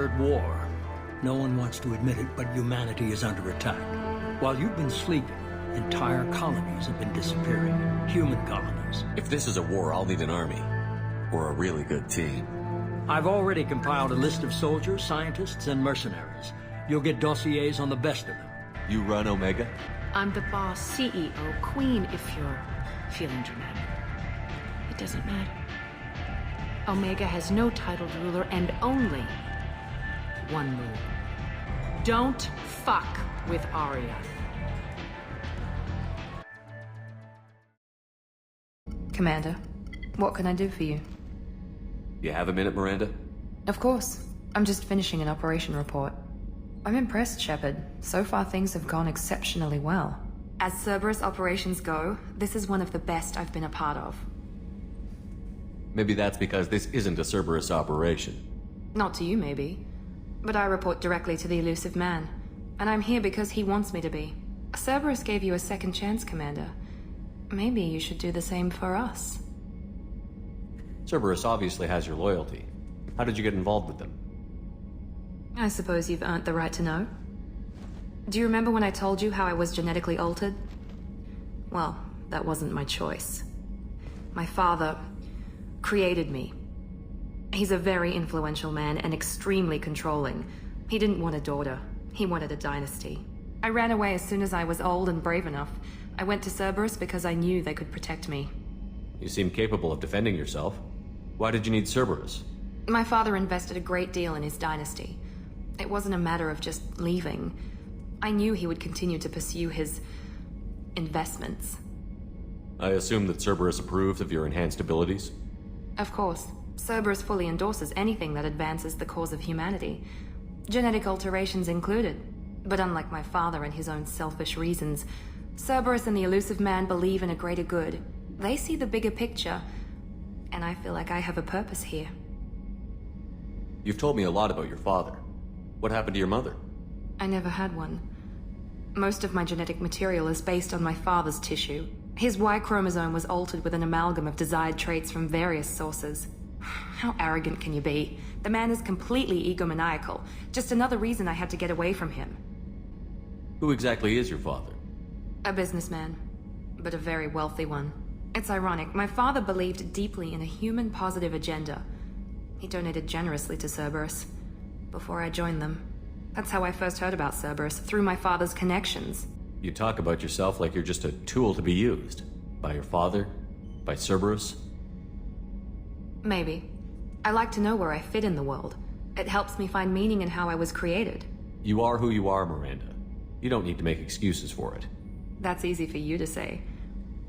third war. No one wants to admit it, but humanity is under attack. While you've been sleeping, entire colonies have been disappearing. Human colonies. If this is a war, I'll need an army. Or a really good team. I've already compiled a list of soldiers, scientists, and mercenaries. You'll get dossiers on the best of them. You run Omega? I'm the boss, CEO, queen, if you're feeling dramatic. It doesn't matter. Omega has no titled ruler and only one rule. Don't fuck with Arya. Commander, what can I do for you? You have a minute, Miranda? Of course. I'm just finishing an operation report. I'm impressed, Shepard. So far things have gone exceptionally well. As Cerberus operations go, this is one of the best I've been a part of. Maybe that's because this isn't a Cerberus operation. Not to you, maybe. But I report directly to the elusive man. And I'm here because he wants me to be. Cerberus gave you a second chance, Commander. Maybe you should do the same for us. Cerberus obviously has your loyalty. How did you get involved with them? I suppose you've earned the right to know. Do you remember when I told you how I was genetically altered? Well, that wasn't my choice. My father created me. He's a very influential man and extremely controlling. He didn't want a daughter. He wanted a dynasty. I ran away as soon as I was old and brave enough. I went to Cerberus because I knew they could protect me. You seem capable of defending yourself. Why did you need Cerberus? My father invested a great deal in his dynasty. It wasn't a matter of just leaving. I knew he would continue to pursue his investments. I assume that Cerberus approved of your enhanced abilities? Of course. Cerberus fully endorses anything that advances the cause of humanity. Genetic alterations included. But unlike my father and his own selfish reasons, Cerberus and the elusive man believe in a greater good. They see the bigger picture, and I feel like I have a purpose here. You've told me a lot about your father. What happened to your mother? I never had one. Most of my genetic material is based on my father's tissue. His Y chromosome was altered with an amalgam of desired traits from various sources. How arrogant can you be? The man is completely egomaniacal. Just another reason I had to get away from him. Who exactly is your father? A businessman, but a very wealthy one. It's ironic, my father believed deeply in a human-positive agenda. He donated generously to Cerberus before I joined them. That's how I first heard about Cerberus, through my father's connections. You talk about yourself like you're just a tool to be used. By your father? By Cerberus? Maybe. I like to know where I fit in the world. It helps me find meaning in how I was created. You are who you are, Miranda. You don't need to make excuses for it. That's easy for you to say.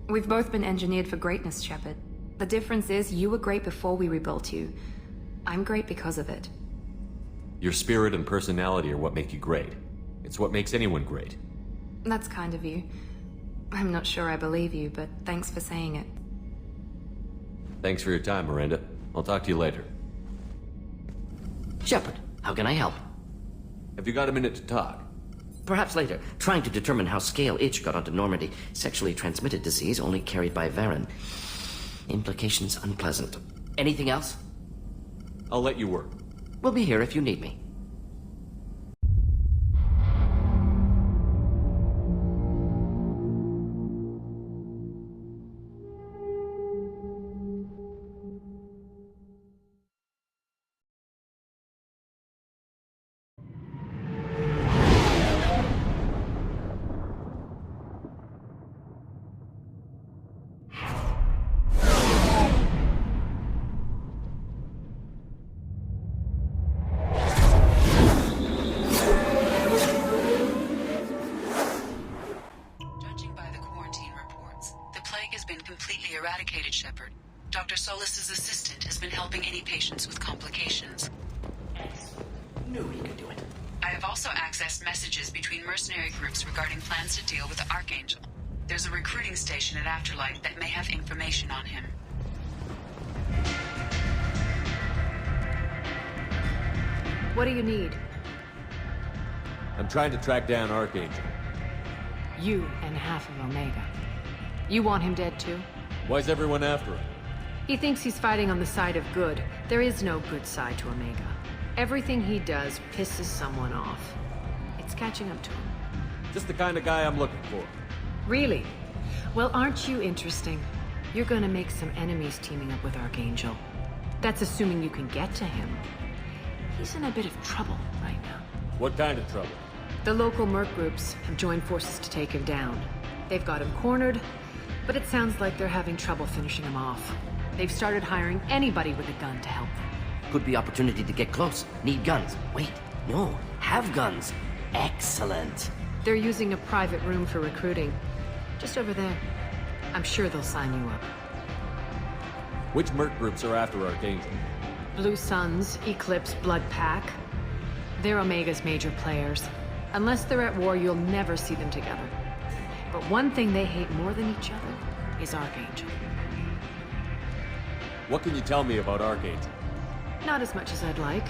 We've both been engineered for greatness, Shepard. The difference is you were great before we rebuilt you. I'm great because of it. Your spirit and personality are what make you great. It's what makes anyone great. That's kind of you. I'm not sure I believe you, but thanks for saying it. Thanks for your time, Miranda. I'll talk to you later. Shepard, how can I help? Have you got a minute to talk? Perhaps later. Trying to determine how Scale Itch got onto Normandy. Sexually transmitted disease only carried by Varen. Implications unpleasant. Anything else? I'll let you work. We'll be here if you need me. Eradicated, Shepard. Dr. Solis's assistant has been helping any patients with complications. Knew he could do it. I have also accessed messages between mercenary groups regarding plans to deal with the Archangel. There's a recruiting station at Afterlight that may have information on him. What do you need? I'm trying to track down Archangel. You and half of Omega. You want him dead too? Why's everyone after him? He thinks he's fighting on the side of good. There is no good side to Omega. Everything he does pisses someone off. It's catching up to him. Just the kind of guy I'm looking for. Really? Well, aren't you interesting? You're gonna make some enemies teaming up with Archangel. That's assuming you can get to him. He's in a bit of trouble right now. What kind of trouble? The local merc groups have joined forces to take him down. They've got him cornered, but it sounds like they're having trouble finishing him off. They've started hiring anybody with a gun to help them. Could be opportunity to get close. Need guns. Wait, no, have guns. Excellent. They're using a private room for recruiting. Just over there. I'm sure they'll sign you up. Which merc groups are after Archangel? Blue Suns, Eclipse, Blood Pack. They're Omega's major players. Unless they're at war, you'll never see them together. But one thing they hate more than each other is Archangel. What can you tell me about Archangel? Not as much as I'd like.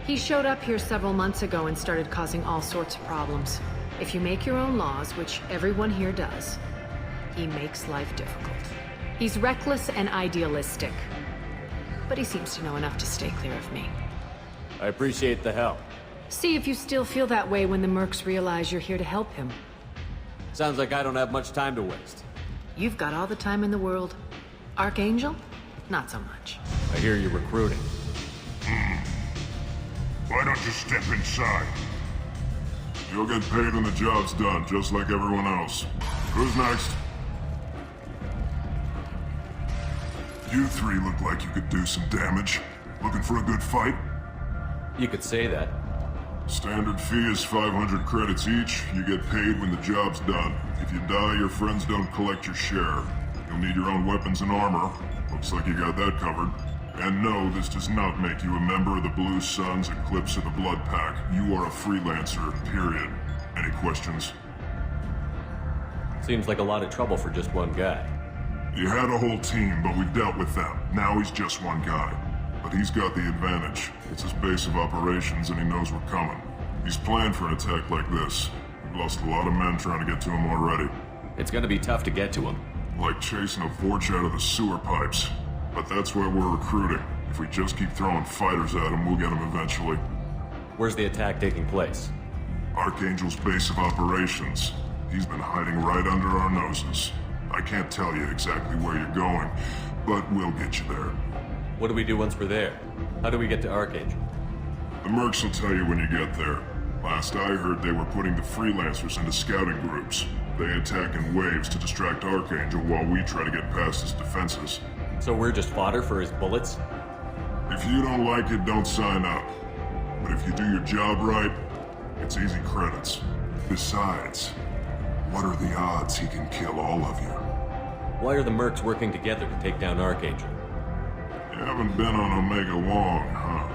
He showed up here several months ago and started causing all sorts of problems. If you make your own laws, which everyone here does, he makes life difficult. He's reckless and idealistic. But he seems to know enough to stay clear of me. I appreciate the help. See if you still feel that way when the mercs realize you're here to help him. Sounds like I don't have much time to waste. You've got all the time in the world. Archangel? Not so much. I hear you're recruiting. Why don't you step inside? You'll get paid when the job's done, just like everyone else. Who's next? You three look like you could do some damage. Looking for a good fight? You could say that. Standard fee is 500 credits each. You get paid when the job's done. If you die, your friends don't collect your share. You'll need your own weapons and armor. Looks like you got that covered. And no, this does not make you a member of the Blue Suns, Eclipse, or the Blood Pack. You are a freelancer, period. Any questions? Seems like a lot of trouble for just one guy. You had a whole team, but we dealt with them. Now he's just one guy. But he's got the advantage. It's his base of operations and he knows we're coming. He's planned for an attack like this. We've lost a lot of men trying to get to him already. It's gonna be tough to get to him. Like chasing a Vorch out of the sewer pipes. But that's why we're recruiting. If we just keep throwing fighters at him, we'll get him eventually. Where's the attack taking place? Archangel's base of operations. He's been hiding right under our noses. I can't tell you exactly where you're going, but we'll get you there. What do we do once we're there? How do we get to Archangel? The mercs will tell you when you get there. Last I heard, they were putting the freelancers into scouting groups. They attack in waves to distract Archangel while we try to get past his defenses. So we're just fodder for his bullets? If you don't like it, don't sign up. But if you do your job right, it's easy credits. Besides, what are the odds he can kill all of you? Why are the mercs working together to take down Archangel? You haven't been on Omega long, huh?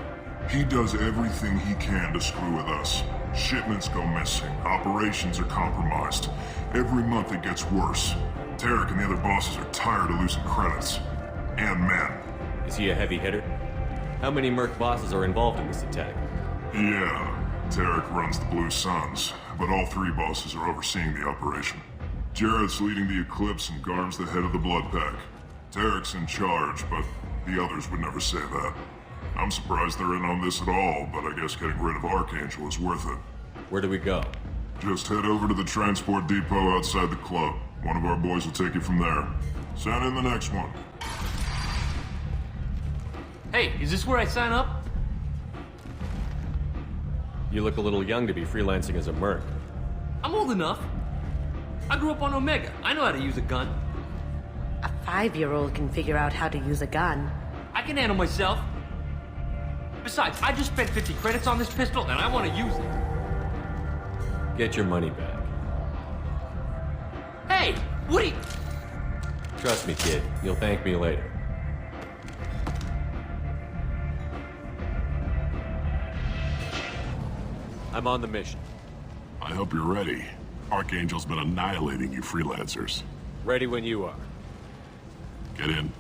He does everything he can to screw with us. Shipments go missing, operations are compromised. Every month it gets worse. Tarek and the other bosses are tired of losing credits. And men. Is he a heavy hitter? How many merc bosses are involved in this attack? Yeah, Tarek runs the Blue Suns, but all three bosses are overseeing the operation. Jarrett's leading the Eclipse and Garm's the head of the Blood Pack. Tarek's in charge, but the others would never say that. I'm surprised they're in on this at all, but I guess getting rid of Archangel is worth it. Where do we go? Just head over to the transport depot outside the club. One of our boys will take you from there. Send in the next one. Hey, is this where I sign up? You look a little young to be freelancing as a merc. I'm old enough. I grew up on Omega. I know how to use a gun. A 5-year-old can figure out how to use a gun. I can handle myself. Besides, I just spent 50 credits on this pistol and I want to use it. Get your money back. Hey, what are you... Trust me, kid. You'll thank me later. I'm on the mission. I hope you're ready. Archangel's been annihilating you freelancers. Ready when you are. Get in.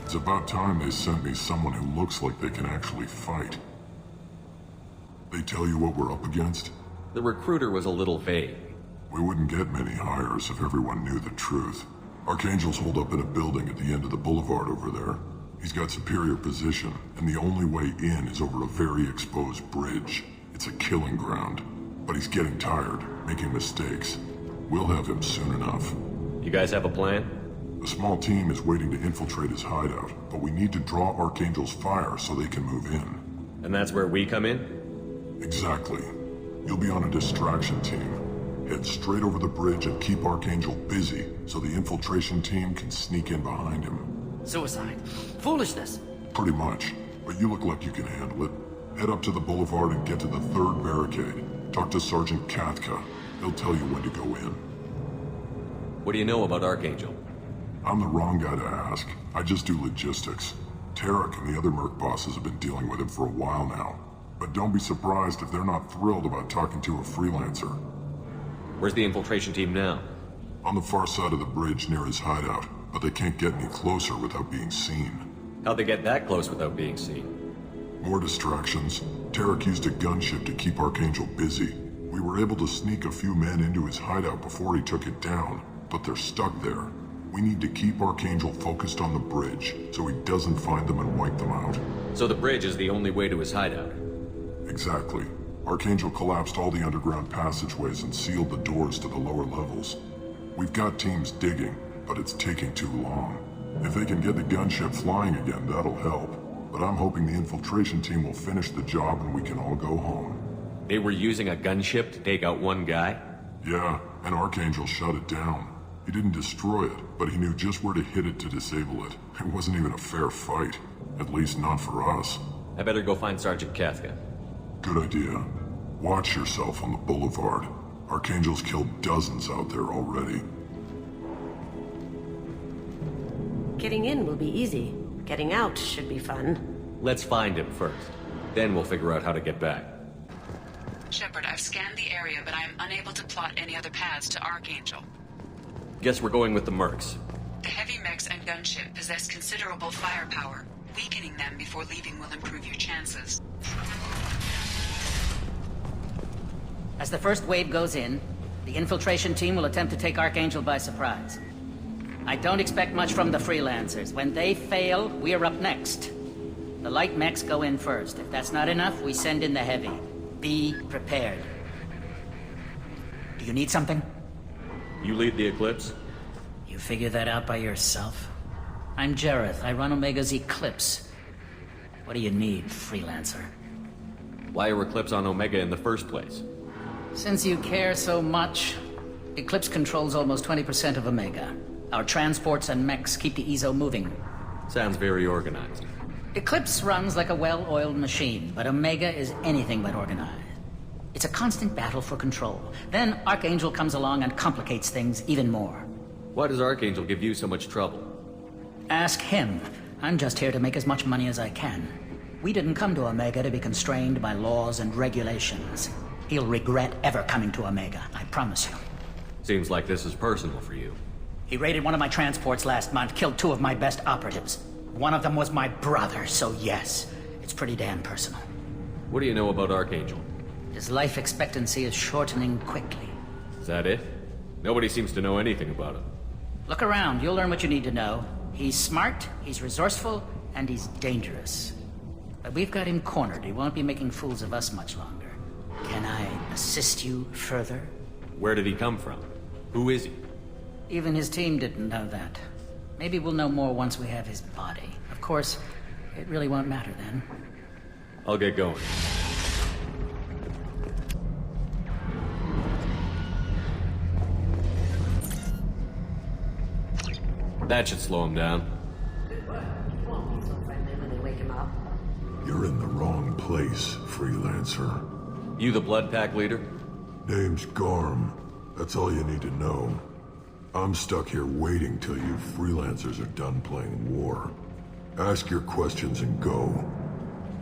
It's about time they sent me someone who looks like they can actually fight. They tell you what we're up against? The recruiter was a little vague. We wouldn't get many hires if everyone knew the truth. Archangel's holed up in a building at the end of the boulevard over there. He's got superior position, and the only way in is over a very exposed bridge. It's a killing ground. But he's getting tired, making mistakes. We'll have him soon enough. You guys have a plan? A small team is waiting to infiltrate his hideout, but we need to draw Archangel's fire so they can move in. And that's where we come in? Exactly. You'll be on a distraction team. Head straight over the bridge and keep Archangel busy so the infiltration team can sneak in behind him. Suicide. Foolishness. Pretty much, but you look like you can handle it. Head up to the boulevard and get to the third barricade. Talk to Sergeant Katka. He'll tell you when to go in. What do you know about Archangel? I'm the wrong guy to ask. I just do logistics. Tarek and the other merc bosses have been dealing with him for a while now. But don't be surprised if they're not thrilled about talking to a freelancer. Where's the infiltration team now? On the far side of the bridge near his hideout, but they can't get any closer without being seen. How'd they get that close without being seen? More distractions. Tarek used a gunship to keep Archangel busy. We were able to sneak a few men into his hideout before he took it down, but they're stuck there. We need to keep Archangel focused on the bridge, so he doesn't find them and wipe them out. So the bridge is the only way to his hideout? Exactly. Archangel collapsed all the underground passageways and sealed the doors to the lower levels. We've got teams digging, but it's taking too long. If they can get the gunship flying again, that'll help. But I'm hoping the infiltration team will finish the job and we can all go home. They were using a gunship to take out one guy? Yeah, and Archangel shut it down. He didn't destroy it, but he knew just where to hit it to disable it. It wasn't even a fair fight. At least not for us. I better go find Sergeant Katka. Good idea. Watch yourself on the boulevard. Archangel's killed dozens out there already. Getting in will be easy. Getting out should be fun. Let's find him first. Then we'll figure out how to get back. Shepard, I've scanned the area, but I am unable to plot any other paths to Archangel. Guess we're going with the mercs. The heavy mechs and gunship possess considerable firepower. Weakening them before leaving will improve your chances. As the first wave goes in, the infiltration team will attempt to take Archangel by surprise. I don't expect much from the freelancers. When they fail, we're up next. The light mechs go in first. If that's not enough, we send in the heavy. Be prepared. Do you need something? You lead the Eclipse? You figure that out by yourself? I'm Jareth. I run Omega's Eclipse. What do you need, freelancer? Why are Eclipse on Omega in the first place? Since you care so much, Eclipse controls almost 20% of Omega. Our transports and mechs keep the EZO moving. Sounds very organized. Eclipse runs like a well-oiled machine, but Omega is anything but organized. It's a constant battle for control. Then Archangel comes along and complicates things even more. Why does Archangel give you so much trouble? Ask him. I'm just here to make as much money as I can. We didn't come to Omega to be constrained by laws and regulations. He'll regret ever coming to Omega, I promise you. Seems like this is personal for you. He raided one of my transports last month, killed 2 of my best operatives. One of them was my brother, so yes, it's pretty damn personal. What do you know about Archangel? His life expectancy is shortening quickly. Is that it? Nobody seems to know anything about him. Look around, you'll learn what you need to know. He's smart, he's resourceful, and he's dangerous. But we've got him cornered. He won't be making fools of us much longer. Can I assist you further? Where did he come from? Who is he? Even his team didn't know that. Maybe we'll know more once we have his body. Of course, it really won't matter then. I'll get going. That should slow him down. You're in the wrong place, freelancer. You the Blood Pack leader? Name's Garm. That's all you need to know. I'm stuck here waiting till you freelancers are done playing war. Ask your questions and go.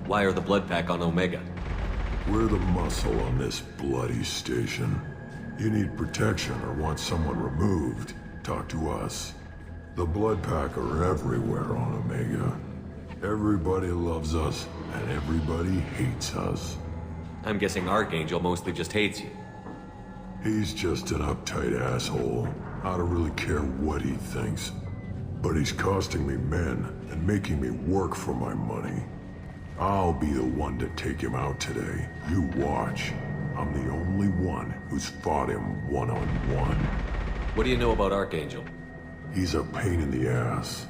Why are the Blood Pack on Omega? We're the muscle on this bloody station. You need protection or want someone removed, talk to us. The Blood Pack are everywhere on Omega. Everybody loves us, and everybody hates us. I'm guessing Archangel mostly just hates you. He's just an uptight asshole. I don't really care what he thinks. But he's costing me men and making me work for my money. I'll be the one to take him out today. You watch. I'm the only one who's fought him one-on-one. What do you know about Archangel? He's a pain in the ass.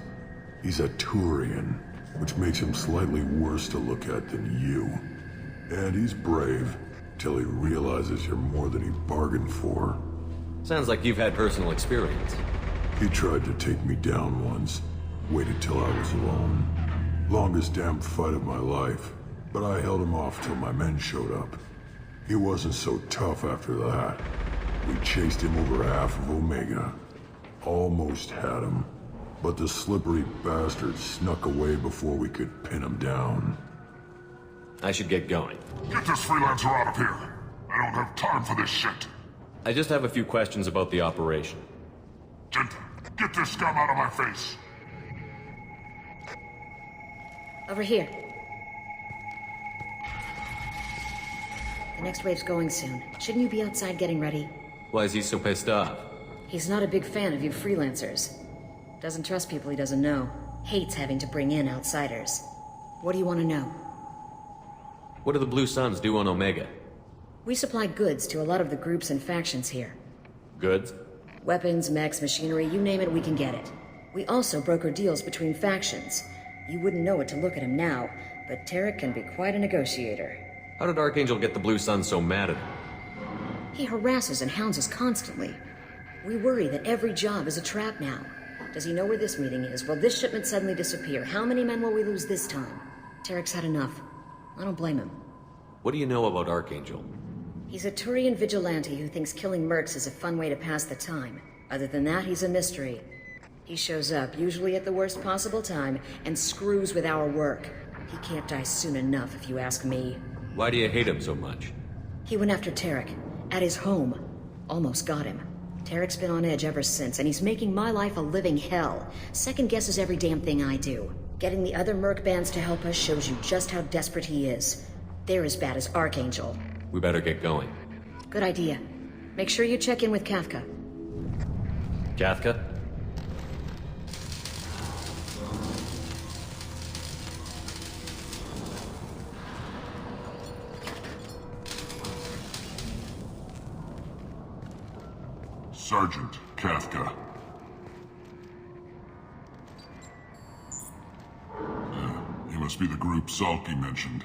He's a Turian, which makes him slightly worse to look at than you. And he's brave, till he realizes you're more than he bargained for. Sounds like you've had personal experience. He tried to take me down once. Waited till I was alone. Longest damn fight of my life. But I held him off till my men showed up. He wasn't so tough after that. We chased him over half of Omega. Almost had him. But the slippery bastard snuck away before we could pin him down. I should get going. Get this freelancer out of here! I don't have time for this shit! I just have a few questions about the operation. Gent, get this scum out of my face! Over here. The next wave's going soon. Shouldn't you be outside getting ready? Why is he so pissed off? He's not a big fan of you freelancers. Doesn't trust people he doesn't know. Hates having to bring in outsiders. What do you want to know? What do the Blue Suns do on Omega? We supply goods to a lot of the groups and factions here. Goods? Weapons, mechs, machinery, you name it, we can get it. We also broker deals between factions. You wouldn't know it to look at him now, but Tarek can be quite a negotiator. How did Archangel get the Blue Suns so mad at him? He harasses and hounds us constantly. We worry that every job is a trap now. Does he know where this meeting is? Will this shipment suddenly disappear? How many men will we lose this time? Tarek's had enough. I don't blame him. What do you know about Archangel? He's a Turian vigilante who thinks killing mercs is a fun way to pass the time. Other than that, he's a mystery. He shows up, usually at the worst possible time, and screws with our work. He can't die soon enough, if you ask me. Why do you hate him so much? He went after Tarek, at his home. Almost got him. Tarek's been on edge ever since, and he's making my life a living hell. Second guesses every damn thing I do. Getting the other merc bands to help us shows you just how desperate he is. They're as bad as Archangel. We better get going. Good idea. Make sure you check in with Kafka. Kafka? Sergeant Kafka. You must be the group Salky mentioned.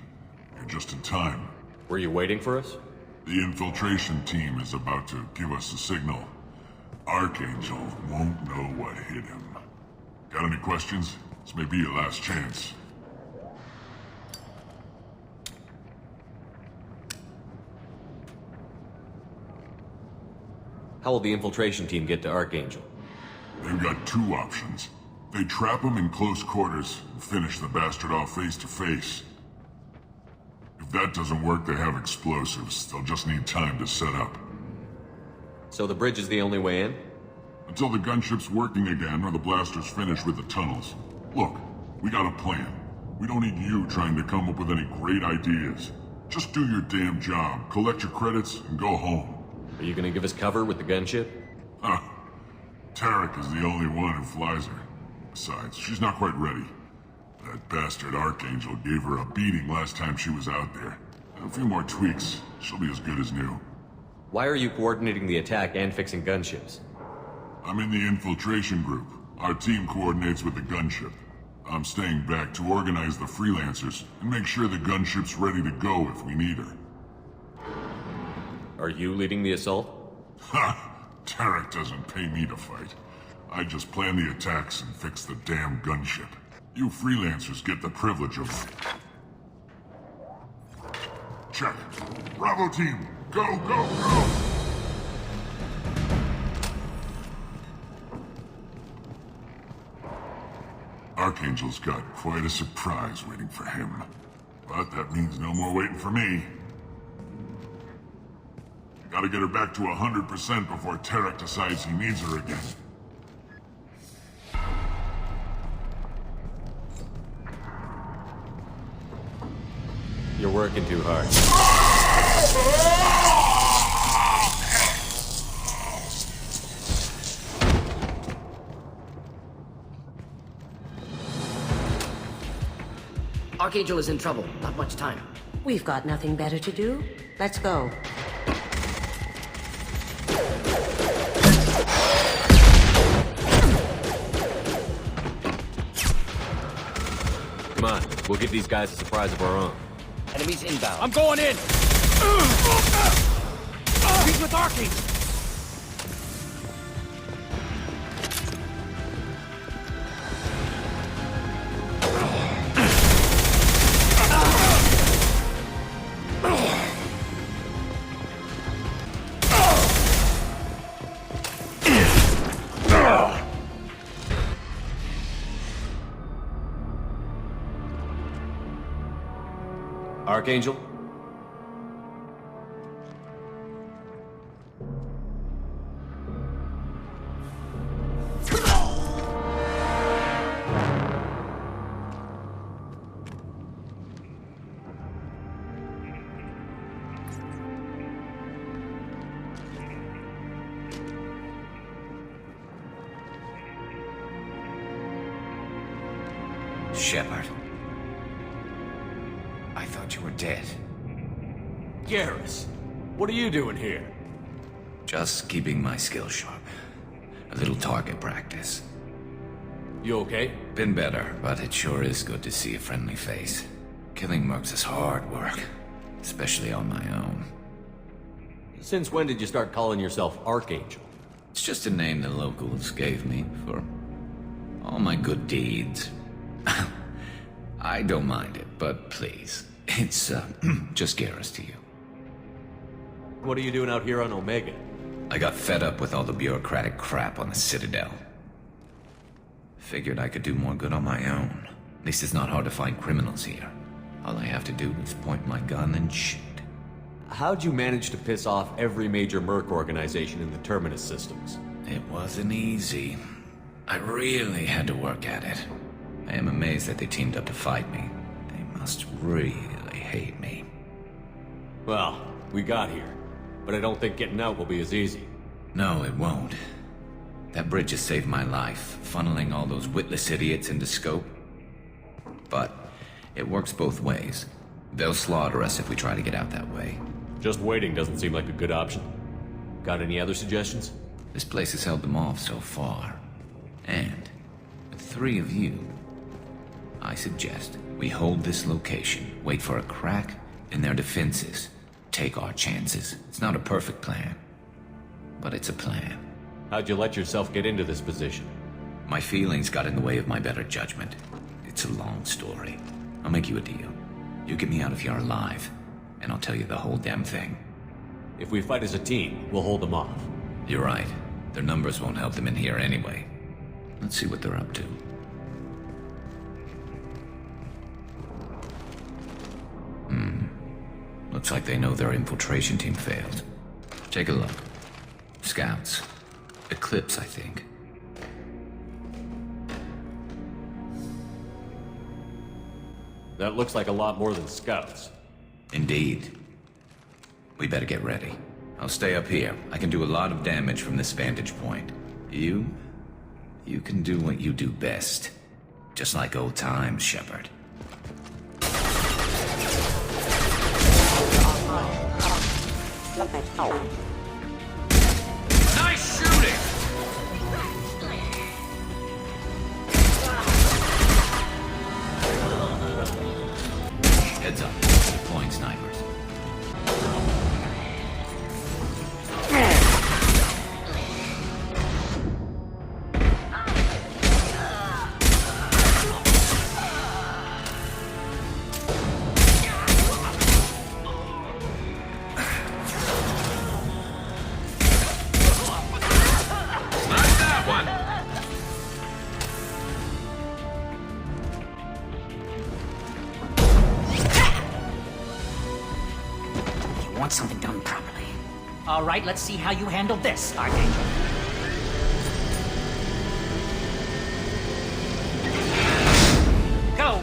You're just in time. Were you waiting for us? The infiltration team is about to give us a signal. Archangel won't know what hit him. Got any questions? This may be your last chance. How will the infiltration team get to Archangel? They've got two options. They trap him in close quarters and finish the bastard off face to face. If that doesn't work, they have explosives. They'll just need time to set up. So the bridge is the only way in? Until the gunship's working again or the blasters finish with the tunnels. Look, we got a plan. We don't need you trying to come up with any great ideas. Just do your damn job, collect your credits, and go home. Are you gonna give us cover with the gunship? Huh. Tarek is the only one who flies her. Besides, she's not quite ready. That bastard Archangel gave her a beating last time she was out there. A few more tweaks, she'll be as good as new. Why are you coordinating the attack and fixing gunships? I'm in the infiltration group. Our team coordinates with the gunship. I'm staying back to organize the freelancers and make sure the gunship's ready to go if we need her. Are you leading the assault? Ha! Tarek doesn't pay me to fight. I just plan the attacks and fix the damn gunship. You freelancers get the privilege of... Check. Bravo team! Go, go, go! Archangel's got quite a surprise waiting for him. But that means no more waiting for me. Gotta get her back to 100% before Tarek decides he needs her again. You're working too hard. Archangel is in trouble. Not much time. We've got nothing better to do. Let's go. Come on, we'll give these guys a surprise of our own. Enemies inbound. I'm going in! He's with Archangel! Archangel? Shepard. I thought you were dead. Garrus, what are you doing here? Just keeping my skills sharp. A little target practice. You okay? Been better, but it sure is good to see a friendly face. Killing mercs is hard work, especially on my own. Since when did you start calling yourself Archangel? It's just a name the locals gave me for all my good deeds. I don't mind it, but please, it's just Garrus to you. What are you doing out here on Omega? I got fed up with all the bureaucratic crap on the Citadel. Figured I could do more good on my own. At least it's not hard to find criminals here. All I have to do is point my gun and shoot. How'd you manage to piss off every major merc organization in the Terminus systems? It wasn't easy. I really had to work at it. I am amazed that they teamed up to fight me. They must really hate me. Well, we got here, but I don't think getting out will be as easy. No, it won't. That bridge has saved my life, funneling all those witless idiots into scope. But it works both ways. They'll slaughter us if we try to get out that way. Just waiting doesn't seem like a good option. Got any other suggestions? This place has held them off so far. And with 3 of you, I suggest we hold this location, wait for a crack in their defenses, take our chances. It's not a perfect plan, but it's a plan. How'd you let yourself get into this position? My feelings got in the way of my better judgment. It's a long story. I'll make you a deal. You get me out of here alive, and I'll tell you the whole damn thing. If we fight as a team, we'll hold them off. You're right. Their numbers won't help them in here anyway. Let's see what they're up to. Looks like they know their infiltration team failed. Take a look. Scouts. Eclipse, I think. That looks like a lot more than scouts. Indeed. We better get ready. I'll stay up here. I can do a lot of damage from this vantage point. You can do what you do best. Just like old times, Shepard. Nice shooting! Heads up. Deploying snipers. Want something done properly. All right, let's see how you handle this, Archangel. Go!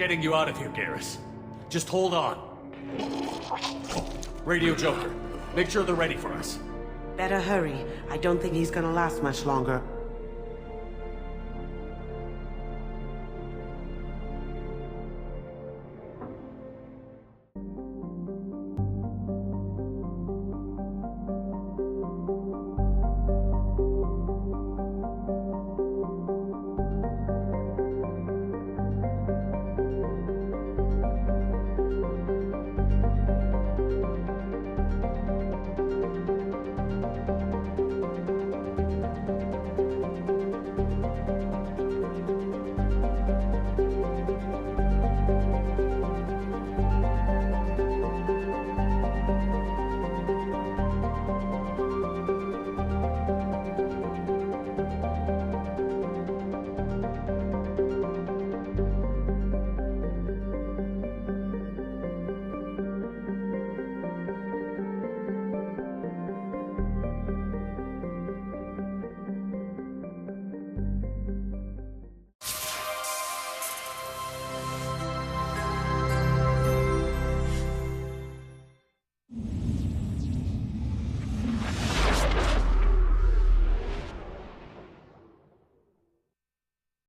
getting you out of here, Garrus. Just hold on. Radio Joker, make sure they're ready for us. Better hurry. I don't think he's gonna last much longer.